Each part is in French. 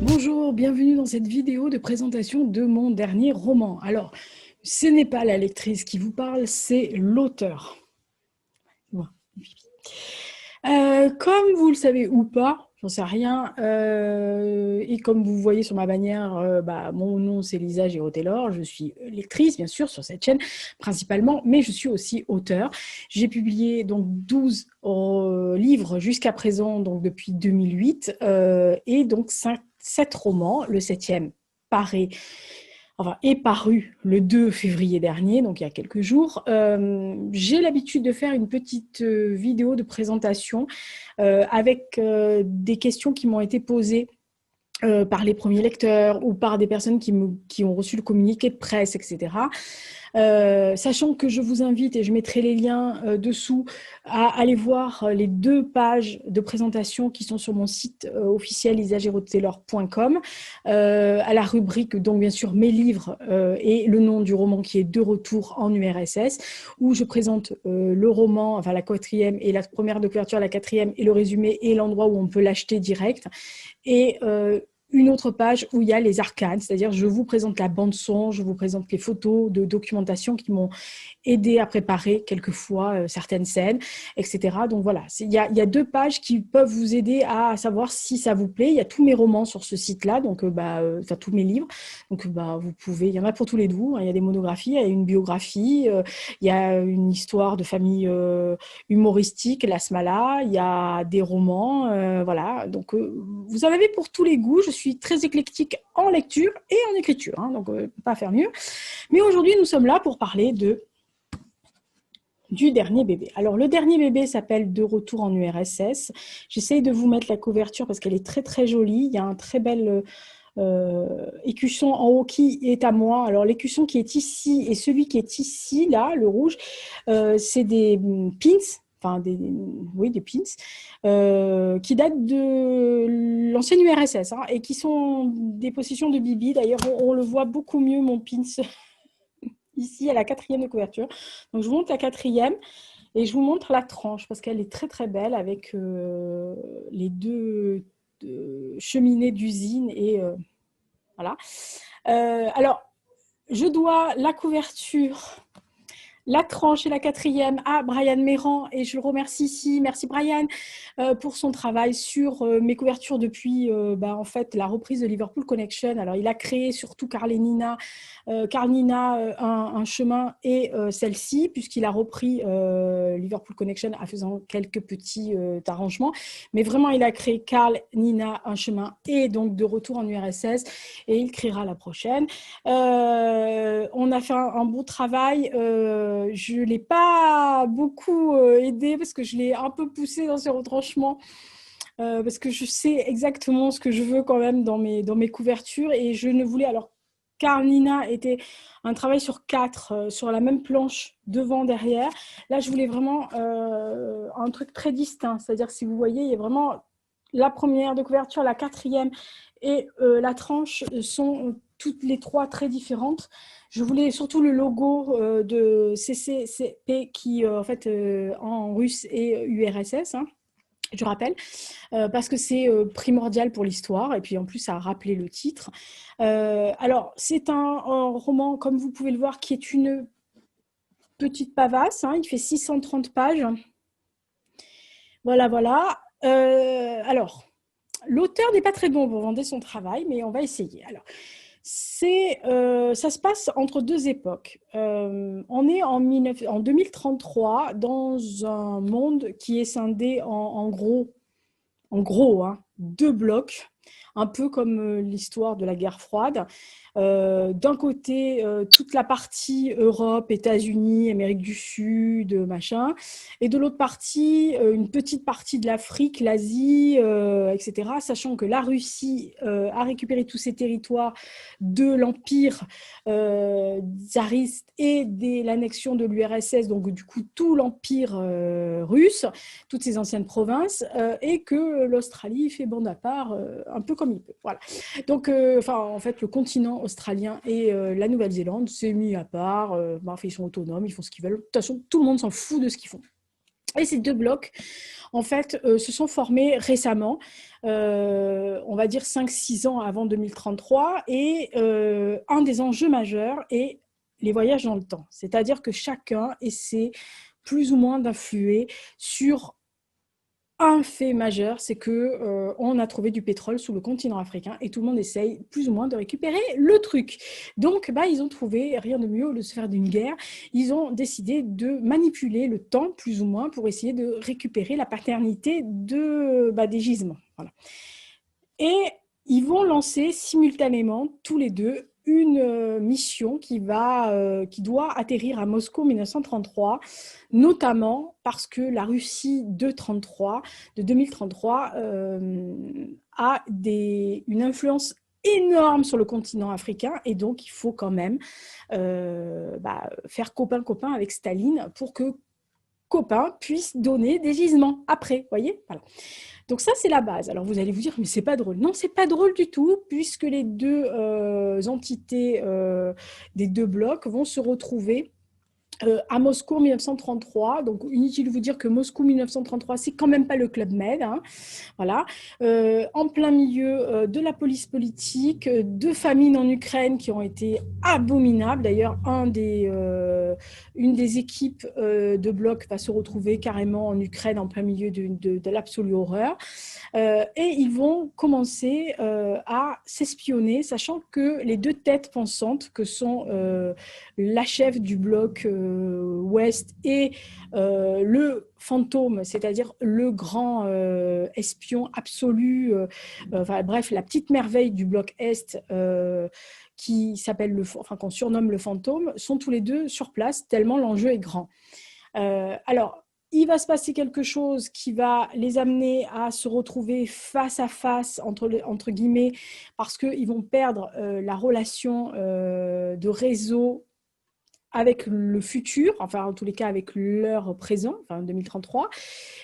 Bonjour, bienvenue dans cette vidéo de présentation de mon dernier roman. Alors, ce n'est pas la lectrice qui vous parle, c'est l'auteur. Bon. Comme vous le savez ou pas, j'en sais rien, et comme vous voyez sur ma bannière, mon nom c'est Lisa Giraud-Taylor, je suis lectrice bien sûr sur cette chaîne principalement, mais je suis aussi auteur. J'ai publié donc 12 livres jusqu'à présent, donc depuis 2008, et donc 7 romans, le 7e paraît est paru le 2 février dernier, donc il y a quelques jours. J'ai l'habitude de faire une petite vidéo de présentation avec des questions qui m'ont été posées par les premiers lecteurs ou par des personnes qui ont reçu le communiqué de presse, etc. Sachant que je vous invite, et je mettrai les liens dessous, à aller voir les 2 pages de présentation qui sont sur mon site officiel lisagirotaylor.com, à la rubrique, donc bien sûr, mes livres et le nom du roman qui est De retour en URSS, où je présente le roman, enfin la 4e et la première de couverture, la 4e, et le résumé et l'endroit où on peut l'acheter direct. Et une autre page où il y a les arcanes, c'est-à-dire je vous présente la bande-son, je vous présente les photos de documentation qui m'ont aidé à préparer quelquefois certaines scènes, etc. Donc voilà, il y a 2 pages qui peuvent vous aider à savoir si ça vous plaît. Il y a tous mes romans sur ce site-là, donc enfin tous mes livres. Donc vous pouvez, il y en a pour tous les goûts, hein. Il y a des monographies, il y a une biographie, il y a une histoire de famille humoristique, la Smala, il y a des romans, voilà. Donc vous en avez pour tous les goûts. Je suis très éclectique en lecture et en écriture, hein, donc pas faire mieux. Mais aujourd'hui, nous sommes là pour parler du dernier bébé. Alors, le dernier bébé s'appelle De retour en URSS. J'essaye de vous mettre la couverture parce qu'elle est très, très jolie. Il y a un très bel écusson en haut qui est à moi. Alors, l'écusson qui est ici et celui qui est ici, là, le rouge, c'est des pins. Enfin, des pins, qui datent de l'ancienne URSS, hein, et qui sont des possessions de Bibi. D'ailleurs, on le voit beaucoup mieux, mon pins, ici à la 4e de couverture. Donc je vous montre la 4e et je vous montre la tranche parce qu'elle est très très belle avec les 2 cheminées d'usine et voilà. Alors, je dois la couverture, la tranche et la 4e à Brian Méran, et je le remercie ici. Merci Brian pour son travail sur mes couvertures depuis en fait la reprise de Liverpool Connection. Alors il a créé surtout Carl Nina, un chemin, et celle-ci, puisqu'il a repris Liverpool Connection en faisant quelques petits arrangements, mais vraiment il a créé Carl Nina, un chemin, et donc De retour en URSS, et il créera la prochaine. On a fait un bon travail. Je ne l'ai pas beaucoup aidé parce que je l'ai un peu poussé dans ses retranchements. Parce que je sais exactement ce que je veux quand même dans mes couvertures, et je ne voulais... Alors, Carlina était un travail sur 4, sur la même planche, devant, derrière. Là, je voulais vraiment un truc très distinct. C'est-à-dire, si vous voyez, il y a vraiment la première de couverture, la 4e et la tranche sont toutes les 3 très différentes. Je voulais surtout le logo de CCCP qui, en fait, en russe est URSS, hein, je rappelle, parce que c'est primordial pour l'histoire, et puis en plus ça a rappelé le titre. Alors c'est un roman, comme vous pouvez le voir, qui est une petite pavasse, hein, il fait 630 pages. Voilà, voilà. Alors, l'auteur n'est pas très bon pour vendre son travail, mais on va essayer. Alors, ça se passe entre 2 époques. On est en 2033 dans un monde qui est scindé en gros, hein, 2 blocs, un peu comme l'histoire de la guerre froide. D'un côté, toute la partie Europe, États-Unis, Amérique du Sud, machin, et de l'autre partie, une petite partie de l'Afrique, l'Asie, etc., sachant que la Russie a récupéré tous ces territoires de l'Empire tsariste et de l'annexion de l'URSS, donc du coup tout l'Empire russe, toutes ces anciennes provinces, et que l'Australie fait bande à part, un peu comme il peut. Voilà. Donc, en fait, le continent australien et la Nouvelle-Zélande s'est mis à part. Ils sont autonomes, ils font ce qu'ils veulent. De toute façon, tout le monde s'en fout de ce qu'ils font. Et ces 2 blocs, en fait, se sont formés récemment on va dire 5-6 ans avant 2033. Et un des enjeux majeurs est les voyages dans le temps. C'est-à-dire que chacun essaie plus ou moins d'influer sur un fait majeur, c'est que on a trouvé du pétrole sous le continent africain et tout le monde essaye plus ou moins de récupérer le truc. Donc, ils ont trouvé rien de mieux au lieu de se faire d'une guerre. Ils ont décidé de manipuler le temps plus ou moins pour essayer de récupérer la paternité des gisements. Voilà. Et ils vont lancer simultanément tous les deux une mission qui doit atterrir à Moscou en 1933, notamment parce que la Russie de 2033 a une influence énorme sur le continent africain, et donc il faut quand même faire copain-copain avec Staline pour que copain puisse donner des gisements après, voyez, voilà. Donc ça, c'est la base. Alors vous allez vous dire, mais c'est pas drôle. Non, c'est pas drôle du tout, puisque les deux entités des deux blocs vont se retrouver à Moscou en 1933. Donc, inutile de vous dire que Moscou 1933, c'est quand même pas le Club Med. Hein. Voilà. En plein milieu de la police politique, de famines en Ukraine qui ont été abominables. D'ailleurs, une des équipes de bloc va se retrouver carrément en Ukraine en plein milieu de l'absolue horreur. Et ils vont commencer à s'espionner, sachant que les deux têtes pensantes, que sont la chef du bloc ouest et le fantôme, c'est-à-dire le grand espion absolu, bref, la petite merveille du bloc est, qu'on surnomme le fantôme, sont tous les deux sur place, tellement l'enjeu est grand. Alors, il va se passer quelque chose qui va les amener à se retrouver face à face, entre guillemets, parce qu'ils vont perdre la relation de réseau avec le futur, enfin en tous les cas avec leur présent, enfin 2033.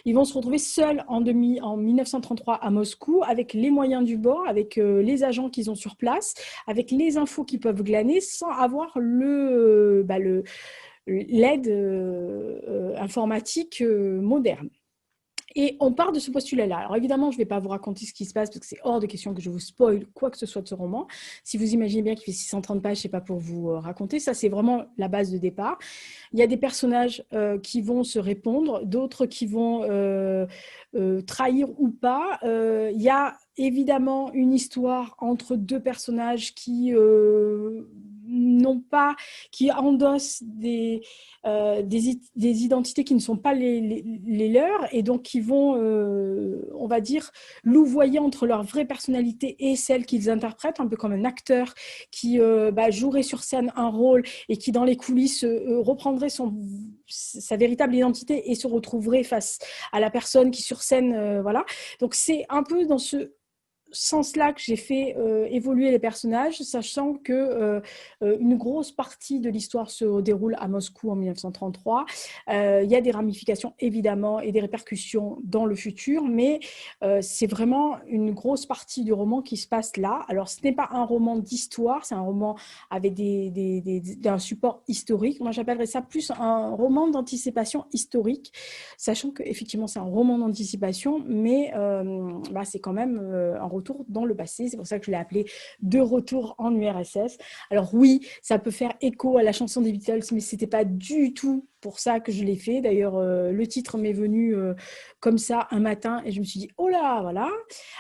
Ils vont se retrouver seuls en 1933 à Moscou, avec les moyens du bord, avec les agents qu'ils ont sur place, avec les infos qu'ils peuvent glaner, sans avoir l'aide informatique moderne. Et on part de ce postulat-là. Alors évidemment, je ne vais pas vous raconter ce qui se passe parce que c'est hors de question que je vous spoil quoi que ce soit de ce roman. Si vous imaginez bien qu'il fait 630 pages, ce n'est pas pour vous raconter. Ça, c'est vraiment la base de départ. Il y a des personnages qui vont se répondre, d'autres qui vont trahir ou pas. Il y a évidemment une histoire entre deux personnages qui endossent des identités qui ne sont pas les leurs, et donc qui vont, on va dire, louvoyer entre leur vraie personnalité et celle qu'ils interprètent, un peu comme un acteur qui jouerait sur scène un rôle et qui, dans les coulisses, reprendrait sa véritable identité et se retrouverait face à la personne qui, sur scène, voilà. Donc, c'est un peu dans ce sens-là que j'ai fait évoluer les personnages, sachant que une grosse partie de l'histoire se déroule à Moscou en 1933. Il y a des ramifications évidemment et des répercussions dans le futur, mais c'est vraiment une grosse partie du roman qui se passe là. Alors ce n'est pas un roman d'histoire, c'est un roman avec un support historique. Moi j'appellerais ça plus un roman d'anticipation historique, sachant qu'effectivement c'est un roman d'anticipation, mais c'est quand même un retour dans le passé. C'est pour ça que je l'ai appelé De retour en URSS. Alors oui, ça peut faire écho à la chanson des Beatles, mais c'était pas du tout pour ça que je l'ai fait. D'ailleurs, le titre m'est venu comme ça un matin et je me suis dit, oh là, voilà.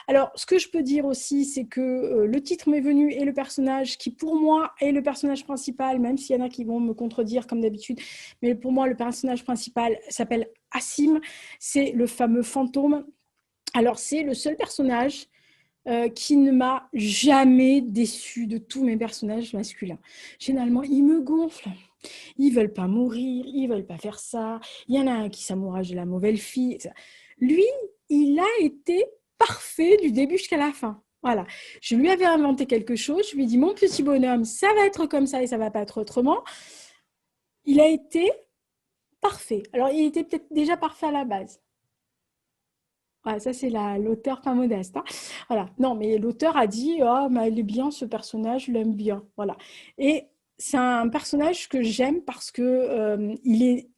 Alors, ce que je peux dire aussi, c'est que le titre m'est venu et le personnage qui, pour moi, est le personnage principal, même s'il y en a qui vont me contredire comme d'habitude, mais pour moi, le personnage principal s'appelle Assim. C'est le fameux fantôme. Alors, c'est le seul personnage qui ne m'a jamais déçu de tous mes personnages masculins. Généralement, ils me gonflent. Ils veulent pas mourir, ils veulent pas faire ça. Il y en a un qui s'amourage de la mauvaise fille. Lui, il a été parfait du début jusqu'à la fin. Voilà. Je lui avais inventé quelque chose. Je lui ai dit, mon petit bonhomme, ça va être comme ça et ça va pas être autrement. Il a été parfait. Alors, il était peut-être déjà parfait à la base. Ouais, ça, c'est l'auteur pas modeste. Hein. Voilà. Non, mais l'auteur a dit, oh, mais il est bien ce personnage, je l'aime bien. Voilà. Et c'est un personnage que j'aime parce que il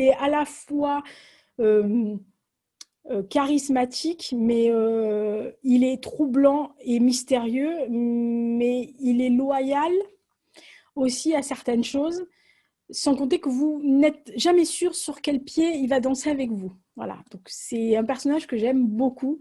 est à la fois charismatique, mais il est troublant et mystérieux, mais il est loyal aussi à certaines choses, sans compter que vous n'êtes jamais sûr sur quel pied il va danser avec vous. Voilà, donc c'est un personnage que j'aime beaucoup.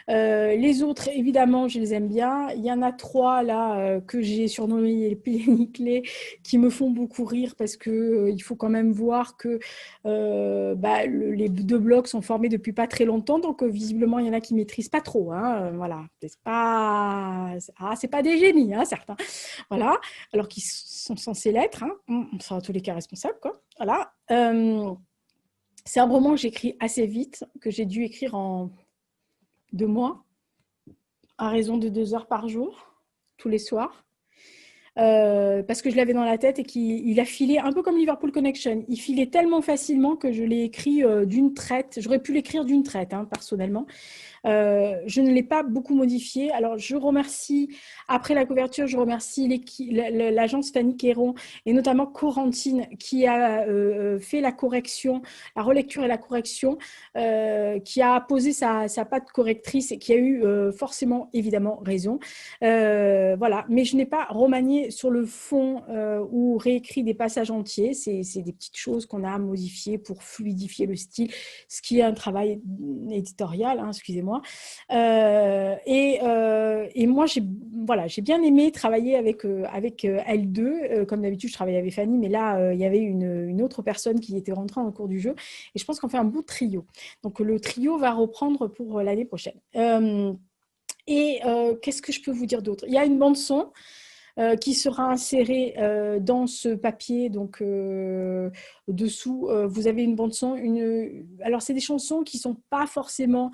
Les autres, évidemment, je les aime bien. Il y en a trois là que j'ai surnommés les Péniclés qui me font beaucoup rire parce que il faut quand même voir que les deux blocs sont formés depuis pas très longtemps, donc visiblement il y en a qui maîtrisent pas trop. Hein, voilà, c'est pas des génies, hein, certains. Voilà, alors qu'ils sont censés l'être. Hein. On sera en tous les cas responsables, quoi. Voilà. C'est un roman que j'écris assez vite, que j'ai dû écrire en 2 mois, à raison de 2 heures par jour, tous les soirs. Parce que je l'avais dans la tête et qu'il a filé un peu comme Liverpool Connection. Il filait tellement facilement que je l'ai écrit d'une traite. J'aurais pu l'écrire d'une traite, hein, personnellement. Je ne l'ai pas beaucoup modifié. Alors, je remercie, après la couverture, je remercie l'agence Fanny Quéron et notamment Corentine qui a fait la correction, la relecture et la correction, qui a posé sa patte correctrice et qui a eu forcément, évidemment, raison. Voilà. Mais je n'ai pas remanié sur le fond ou réécrit des passages entiers. C'est des petites choses qu'on a modifiées pour fluidifier le style, ce qui est un travail éditorial, hein, excusez-moi. Et moi, j'ai bien aimé travailler avec L2. Comme d'habitude, je travaillais avec Fanny, mais là, il y avait une autre personne qui était rentrée en cours du jeu. Et je pense qu'on fait un beau trio. Donc, le trio va reprendre pour l'année prochaine. Qu'est-ce que je peux vous dire d'autre? Il y a une bande-son qui sera insérée dans ce papier. Donc, dessous, vous avez une bande-son. Alors, c'est des chansons qui ne sont pas forcément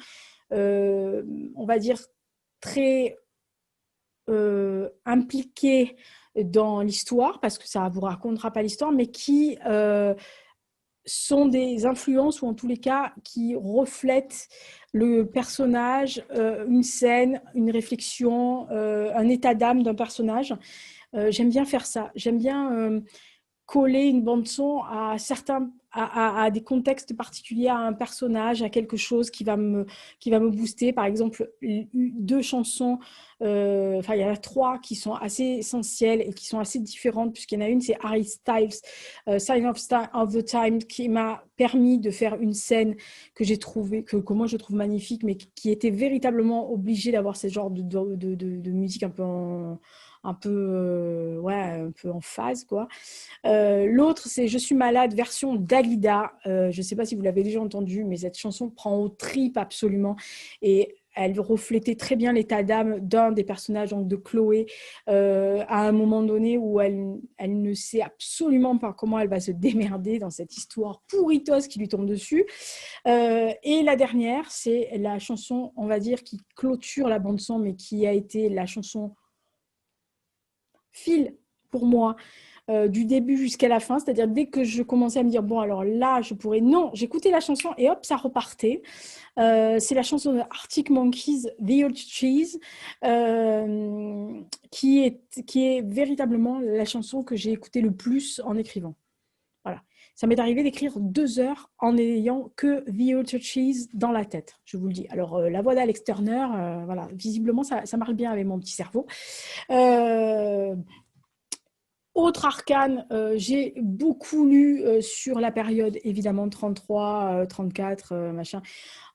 on va dire, très impliqués dans l'histoire, parce que ça ne vous racontera pas l'histoire, mais qui sont des influences, ou en tous les cas, qui reflètent le personnage, une scène, une réflexion, un état d'âme d'un personnage. J'aime bien faire ça. J'aime bien coller une bande-son à des contextes particuliers, à un personnage, à quelque chose qui va me booster. Par exemple, 2 chansons, il y en a 3 qui sont assez essentielles et qui sont assez différentes, puisqu'il y en a une, c'est Harry Styles, Sign of the Time, qui m'a permis de faire une scène que j'ai trouvée, que moi je trouve magnifique, mais qui était véritablement obligée d'avoir ce genre de musique un peu en phase, quoi. L'autre, c'est Je suis malade, version Dalida. Je ne sais pas si vous l'avez déjà entendu, mais cette chanson prend aux tripes absolument. Et elle reflétait très bien l'état d'âme d'un des personnages, donc de Chloé, à un moment donné où elle ne sait absolument pas comment elle va se démerder dans cette histoire pourritos qui lui tombe dessus. Et la dernière, c'est la chanson, on va dire, qui clôture la bande-son, mais qui a été la chanson fil pour moi du début jusqu'à la fin, c'est-à-dire dès que je commençais à me dire bon alors là je pourrais, non, j'écoutais la chanson et hop ça repartait. C'est la chanson de Arctic Monkeys, The Old Cheese, qui est véritablement la chanson que j'ai écoutée le plus en écrivant. Voilà. Ça m'est arrivé d'écrire 2 heures en n'ayant que The Old Cheese dans la tête, je vous le dis. Alors, la voix d'Alex Turner, voilà, visiblement, ça marche bien avec mon petit cerveau. Autre arcane, j'ai beaucoup lu sur la période, évidemment, 33, 34, machin.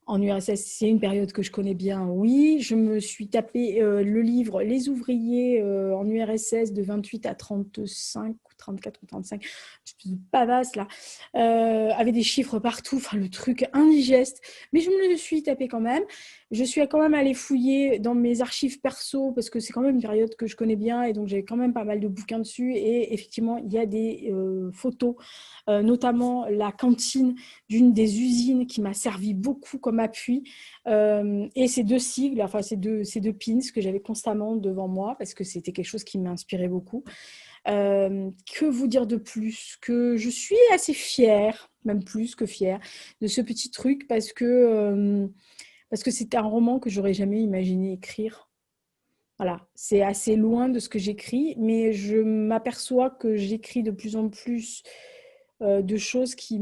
En URSS, c'est une période que je connais bien, oui. Je me suis tapé le livre Les ouvriers en URSS de 28 à 35, ou 34 ou 35, pas vaste là, avec des chiffres partout, enfin le truc indigeste. Mais je me le suis tapé quand même. Je suis quand même allée fouiller dans mes archives perso parce que c'est quand même une période que je connais bien et donc j'ai quand même pas mal de bouquins dessus. Et effectivement, il y a des photos, notamment la cantine d'une des usines qui m'a servi beaucoup comme appui. Et ces 2 sigles, enfin ces deux pins que j'avais constamment devant moi parce que c'était quelque chose qui m'inspirait beaucoup. Que vous dire de plus? Que je suis assez fière, même plus que fière, de ce petit truc parce que c'est un roman que j'aurais jamais imaginé écrire. Voilà, c'est assez loin de ce que j'écris, mais je m'aperçois que j'écris de plus en plus de choses qui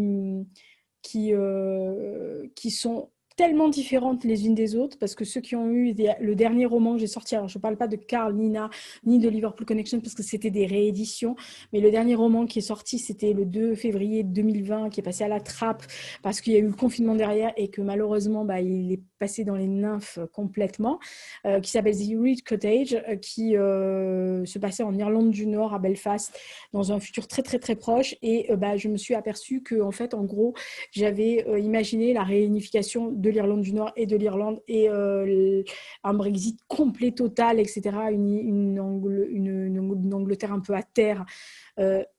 sont tellement différentes les unes des autres, parce que ceux qui ont eu le dernier roman que j'ai sorti, alors je ne parle pas de Carl, Nina, ni de Liverpool Connection, parce que c'était des rééditions, mais le dernier roman qui est sorti, c'était le 2 février 2020, qui est passé à la trappe, parce qu'il y a eu le confinement derrière, et que malheureusement, il est passé dans les nymphes complètement, qui s'appelle The Reed Cottage, qui se passait en Irlande du Nord, à Belfast, dans un futur très très très proche, et je me suis aperçue que, en fait, en gros, j'avais imaginé la réunification de l'Irlande du Nord et de l'Irlande, et un Brexit complet, total, etc. Une Angleterre un peu à terre,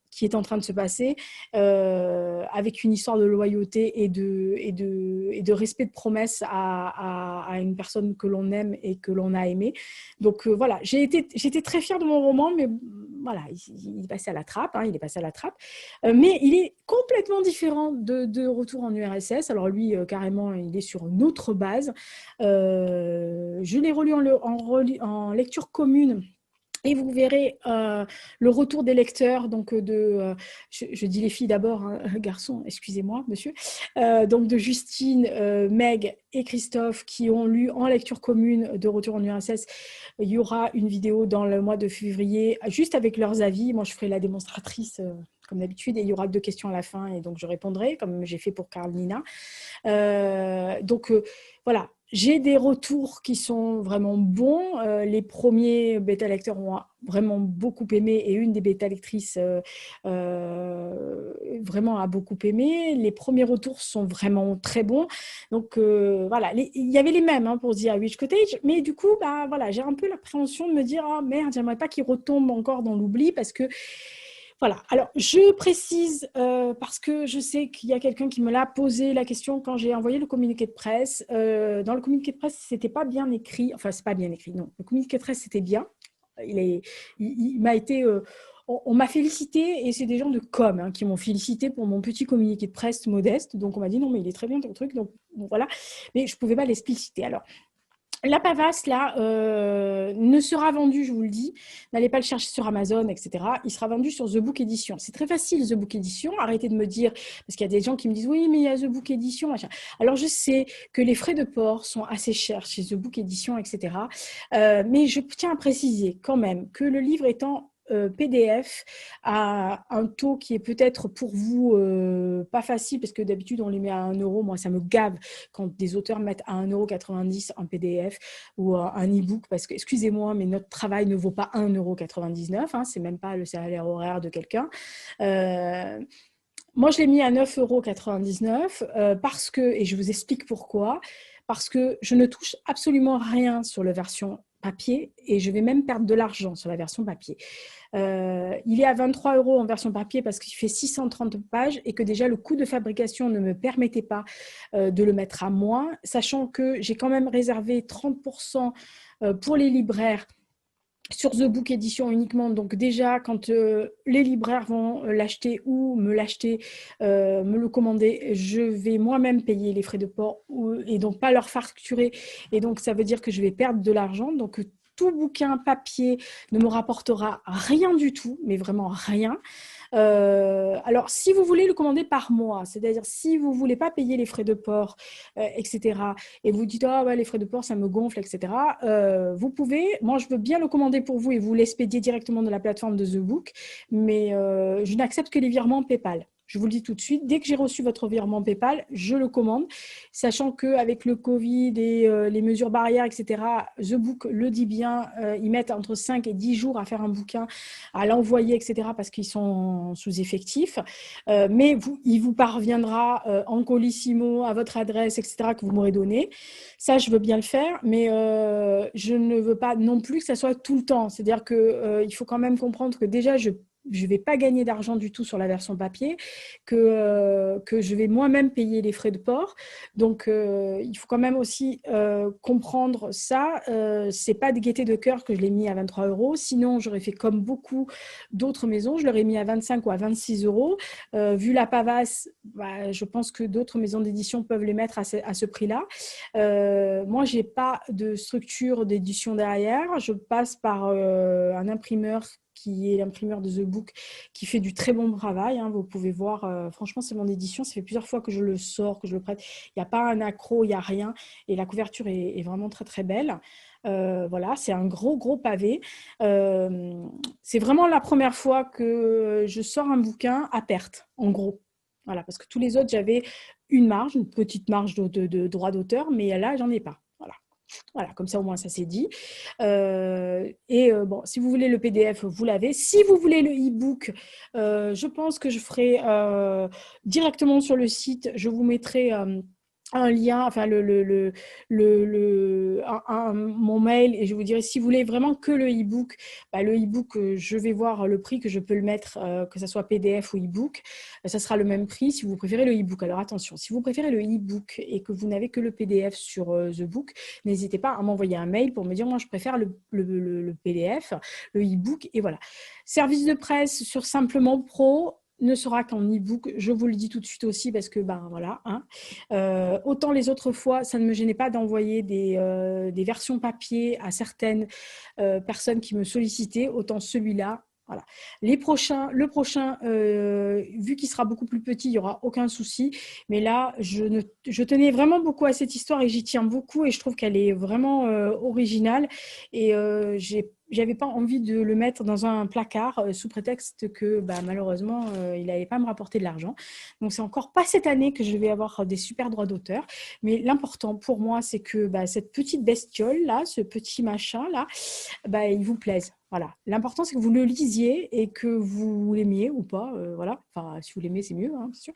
qui est en train de se passer, avec une histoire de loyauté et de respect de promesse à une personne que l'on aime et que l'on a aimée. Donc voilà, j'étais très fière de mon roman, mais voilà, il est passé à la trappe, il est passé à la trappe. Mais il est complètement différent de Retour en URSS. Alors lui, carrément, il est sur une autre base. Je l'ai relu en lecture commune. Et vous verrez le retour des lecteurs, donc je dis les filles d'abord, garçons, excusez-moi, monsieur, donc de Justine, Meg et Christophe, qui ont lu en lecture commune de Retour en URSS. Il y aura une vidéo dans le mois de février, juste avec leurs avis. Moi, je ferai la démonstratrice comme d'habitude, et il y aura 2 questions à la fin, et donc je répondrai, comme j'ai fait pour Carl Nina. Voilà. J'ai des retours qui sont vraiment bons. Les premiers bêta-lecteurs ont vraiment beaucoup aimé, et une des bêta-lectrices vraiment a beaucoup aimé. Les premiers retours sont vraiment très bons. Donc voilà, il y avait les mêmes pour The Irish Cottage, mais du coup, voilà, j'ai un peu l'appréhension de me dire « Ah merde, j'aimerais pas qu'il retombe encore dans l'oubli », parce que voilà. Alors, je précise, parce que je sais qu'il y a quelqu'un qui me l'a posé la question quand j'ai envoyé le communiqué de presse. Dans le communiqué de presse, c'était pas bien écrit. Enfin, c'est pas bien écrit, non. Le communiqué de presse, c'était bien. Il m'a été... on m'a félicité, et c'est des gens de com qui m'ont félicité pour mon petit communiqué de presse modeste. Donc, on m'a dit, non, mais il est très bien ton truc. Donc, bon, voilà. Mais je ne pouvais pas l'expliciter. Alors, la Pavasse, là, ne sera vendue, je vous le dis. N'allez pas le chercher sur Amazon, etc. Il sera vendu sur The Book Edition. C'est très facile, The Book Edition. Arrêtez de me dire, parce qu'il y a des gens qui me disent, oui, mais il y a The Book Edition, machin. Alors, je sais que les frais de port sont assez chers chez The Book Edition, etc. Mais je tiens à préciser quand même que le livre étant PDF à un taux qui est peut-être pour vous pas facile, parce que d'habitude on les met à 1 €. Moi, ça me gave quand des auteurs mettent à 1,90 € un PDF ou un e-book, parce que, excusez-moi, mais notre travail ne vaut pas 1,99 €, c'est même pas le salaire horaire de quelqu'un. Moi, je l'ai mis à 9,99 € parce que, et je vous explique pourquoi, parce que je ne touche absolument rien sur la version papier, et je vais même perdre de l'argent sur la version papier. Il est à 23 € en version papier parce qu'il fait 630 pages, et que déjà le coût de fabrication ne me permettait pas de le mettre à moins, sachant que j'ai quand même réservé 30% pour les libraires sur The Book Edition uniquement. Donc déjà, quand les libraires vont l'acheter ou me l'acheter, me le commander, je vais moi-même payer les frais de port, et donc pas leur facturer. Et donc, ça veut dire que je vais perdre de l'argent. Donc, tout bouquin papier ne me rapportera rien du tout, mais vraiment rien. Alors, si vous voulez le commander par mois, c'est-à-dire si vous ne voulez pas payer les frais de port, etc., et vous dites « Ah ouais, les frais de port, ça me gonfle, etc. », vous pouvez, moi je veux bien le commander pour vous et vous l'expédier directement de la plateforme de The Book, mais je n'accepte que les virements PayPal. Je vous le dis tout de suite, dès que j'ai reçu votre virement PayPal, je le commande, sachant qu'avec le Covid et les mesures barrières, etc., The Book le dit bien, ils mettent entre 5 et 10 jours à faire un bouquin, à l'envoyer, etc., parce qu'ils sont sous-effectifs. Mais il vous parviendra en colissimo à votre adresse, etc., que vous m'aurez donnée. Ça, je veux bien le faire, mais je ne veux pas non plus que ça soit tout le temps. C'est-à-dire qu'il faut quand même comprendre que déjà, je ne vais pas gagner d'argent du tout sur la version papier, que je vais moi-même payer les frais de port. Donc, il faut quand même aussi comprendre ça. Ce n'est pas de gaieté de cœur que je l'ai mis à 23 €. Sinon, j'aurais fait comme beaucoup d'autres maisons. Je l'aurais mis à 25 ou à 26 €. Vu la Pavasse, je pense que d'autres maisons d'édition peuvent les mettre à ce prix-là. Moi, je n'ai pas de structure d'édition derrière. Je passe par un imprimeur qui est l'imprimeur de The Book, qui fait du très bon travail. Hein. Vous pouvez voir, franchement, c'est mon édition. Ça fait plusieurs fois que je le sors, que je le prête. Il n'y a pas un accroc, il n'y a rien. Et la couverture est vraiment très, très belle. Voilà, c'est un gros pavé. C'est vraiment la première fois que je sors un bouquin à perte, en gros. Voilà, parce que tous les autres, j'avais une petite marge de droit d'auteur, mais là, j'en ai pas. Voilà, comme ça au moins ça c'est dit. Bon, si vous voulez le PDF, vous l'avez. Si vous voulez le e-book, je pense que je ferai directement sur le site, je vous mettrai un lien, enfin mon mail, et je vous dirai si vous voulez vraiment que le e-book, le e-book, je vais voir le prix que je peux le mettre, que ce soit PDF ou e-book, ça sera le même prix si vous préférez le e-book. Alors attention, si vous préférez le e-book et que vous n'avez que le PDF sur The Book, n'hésitez pas à m'envoyer un mail pour me dire moi je préfère le PDF, le e-book, et voilà. Service de presse sur Simplement Pro ne sera qu'en e-book, je vous le dis tout de suite aussi parce que voilà, hein. Autant les autres fois ça ne me gênait pas d'envoyer des versions papier à certaines personnes qui me sollicitaient, autant celui-là, voilà. Le prochain, vu qu'il sera beaucoup plus petit, il n'y aura aucun souci. Mais là, je tenais vraiment beaucoup à cette histoire et j'y tiens beaucoup et je trouve qu'elle est vraiment originale. Et j'avais pas envie de le mettre dans un placard sous prétexte que malheureusement, il n'allait pas me rapporter de l'argent. Donc, c'est encore pas cette année que je vais avoir des super droits d'auteur. Mais l'important pour moi, c'est que cette petite bestiole-là, ce petit machin-là, il vous plaise. Voilà. L'important, c'est que vous le lisiez et que vous l'aimiez ou pas. Voilà. Enfin, si vous l'aimez, c'est mieux, hein, c'est sûr.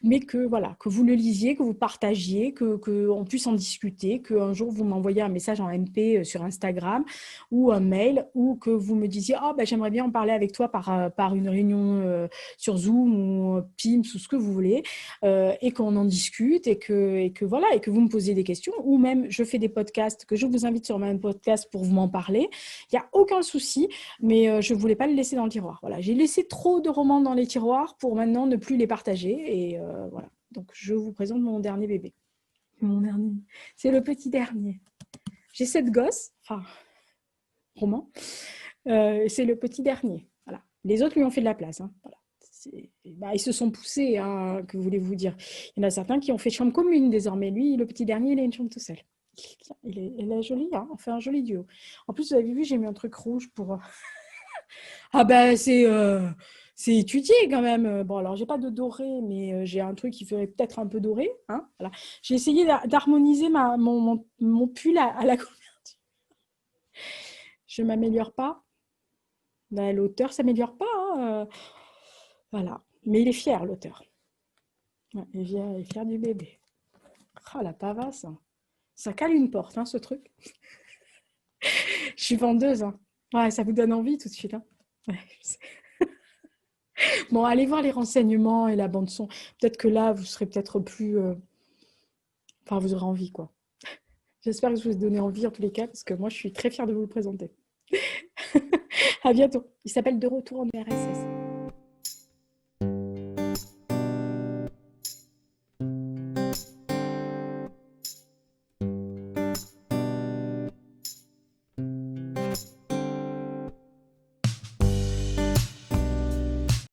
Mais que vous le lisiez, que vous partagiez, qu'on puisse en discuter, qu'un jour, vous m'envoyez un message en MP sur Instagram ou un mail, ou que vous me disiez « j'aimerais bien en parler avec toi par une réunion sur Zoom ou Teams ou ce que vous voulez, et qu'on en discute et que vous me posiez des questions. Ou même, je fais des podcasts, que je vous invite sur mon podcast pour vous m'en parler. Il n'y a aucun souci. Mais je ne voulais pas le laisser dans le tiroir. Voilà. J'ai laissé trop de romans dans les tiroirs pour maintenant ne plus les partager. Et voilà. Donc, je vous présente mon dernier bébé. C'est le petit dernier. J'ai 7 gosses, enfin, romans. C'est le petit dernier. Voilà. Les autres lui ont fait de la place. Hein. Voilà. Ils se sont poussés, hein, que voulez-vous dire. Il y en a certains qui ont fait chambre commune désormais. Lui, le petit dernier, il a une chambre tout seul. Il est joli, hein, on fait un joli duo. En plus, vous avez vu, j'ai mis un truc rouge pour... c'est étudié quand même. Bon, alors, j'ai pas de doré, mais j'ai un truc qui ferait peut-être un peu doré. Hein, voilà. J'ai essayé d'harmoniser mon pull à la couverture. Je ne m'améliore pas. L'auteur ne s'améliore pas. Hein, voilà. Mais il est fier, l'auteur. Ouais, il est fier du bébé. Ah, la pavasse. Hein. Ça cale une porte, hein, ce truc. Je suis vendeuse. Hein. Ouais, ça vous donne envie tout de suite. Hein. Ouais, je sais. Bon, allez voir les renseignements et la bande-son. Peut-être que là, vous serez peut-être plus... Enfin, vous aurez envie, quoi. J'espère que je vous ai donné envie, en tous les cas, parce que moi, je suis très fière de vous le présenter. À bientôt. Il s'appelle De retour en RSS.